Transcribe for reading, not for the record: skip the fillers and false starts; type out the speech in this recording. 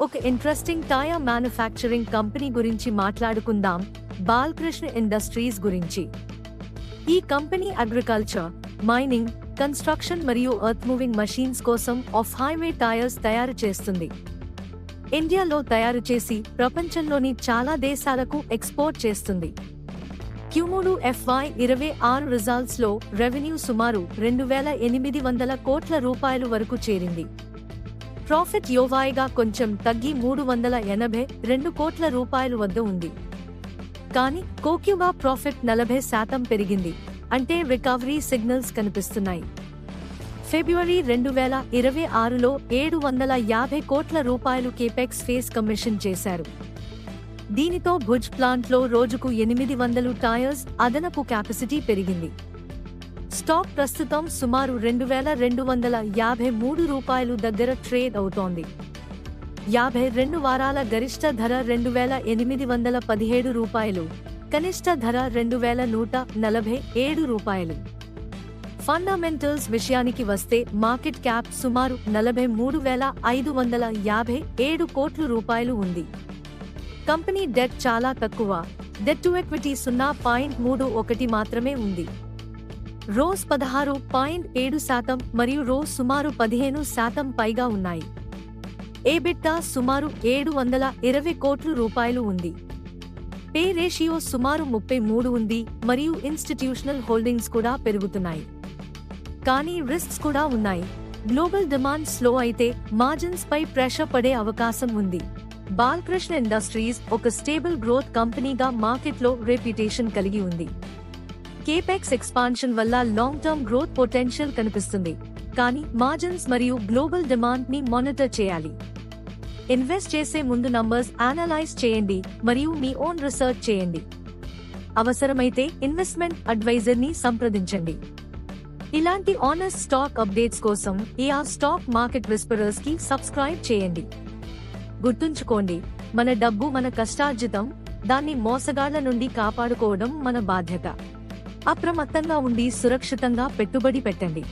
ఒక interesting tyre manufacturing company గురించి మాట్లాడుకుందాం. బాలకృష్ణ ఇండస్ట్రీస్ గురించి. ఈ కంపెనీ అగ్రికల్చర్, మైనింగ్, కన్స్ట్రక్షన్ మరియు ఎర్త్ మూవింగ్ మెషిన్స్ కోసం ఆఫ్ హైవే టైర్స్ తయారు చేస్తుంది. ఇండియాలో తయారు చేసి ప్రపంచంలోని చాలా దేశాలకు ఎక్స్పోర్ట్ చేస్తుంది. Q3 FY26 రిజల్ట్స్ లో రెవెన్యూ సుమారు 2,800 కోట్ల రూపాయలు వరకు చేరింది. ప్రాఫిట్ యోవాయిగా కొంచెం తగ్గి 382 కోట్ల రూపాయలు వద్ద ఉంది. కానీ కోక్యుగా ప్రాఫిట్ 40% పెరిగింది, అంటే రికవరీ సిగ్నల్స్ కనిపిస్తున్నాయి. ఫిబ్రవరి 2026లో 750 కోట్ల రూపాయలు కేపెక్స్ ఫేస్ కమిషన్ చేశారు. దీనితో భుజ్ ప్లాంట్లో రోజుకు 800 టైర్స్ అదనపు కెపాసిటీ పెరిగింది. స్టాక్ ప్రస్తుతం సుమారు 2,253 రూపాయలు దగ్గర ట్రేడ్ అవుతోంది. 52 వారాల గరిష్ట ధర 2,817 రూపాయలు, కనిష్ట ధర 2,147 రూపాయలు. ఫండమెంటల్స్ విషయానికి వస్తే మార్కెట్ క్యాప్ సుమారు 43,557 కోట్ల రూపాయలు ఉంది. కంపెనీ డెట్ చాలా తక్కువ, డెట్ టు ఈక్విటీ 0.31 మాత్రమే ఉంది. రోస్ 16.7% మరియు రోస్ సుమారు 15% పైగా ఉన్నాయి. ఎబిటా సుమారు 720 కోట్ల రూపాయలు ఉంది. పే రేషియో సుమారు 33 ఉంది మరియు ఇన్స్టిట్యూషనల్ హోల్డింగ్స్ కూడా పెరుగుతున్నాయి. కానీ రిస్క్స్ కూడా ఉన్నాయి. గ్లోబల్ డిమాండ్ స్లో అయితే మార్జిన్స్ పై ప్రెషర్ పడే అవకాశం ఉంది. బాలకృష్ణ ఇండస్ట్రీస్ ఒక స్టేబుల్ గ్రోత్ కంపెనీగా మార్కెట్లో రెప్యుటేషన్ కలిగి ఉంది. కేపెక్స్ ఎక్స్పాన్షన్ వల్ల లాంగ్ టర్మ్ గ్రోత్ పొటెన్షియల్ కనిపిస్తుంది, కానీ మార్జిన్స్ మరియు గ్లోబల్ డిమాండ్ ని మానిటర్ చేయాలి. ఇన్వెస్ట్ చేసే ముందు నంబర్స్ అనలైజ్ చేయండి మరియు మీ ఓన్ రీసెర్చ్ చేయండి. అవసరమైతే ఇన్వెస్ట్మెంట్ అడ్వైజర్ ని సంప్రదించండి. ఇలాంటి ఆనెస్ట్ స్టాక్ అప్డేట్స్ కోసం ఏఆర్ స్టాక్ మార్కెట్ విస్పరర్స్ కి సబ్స్క్రైబ్ చేయండి. గుర్తుంచుకోండి, మన డబ్బు మన కష్టార్జితం, దాన్ని మోసగాళ్ల నుండి కాపాడుకోవడం మన బాధ్యత. అప్రమత్తంగా ఉండి సురక్షితంగా పెట్టుబడి పెట్టండి.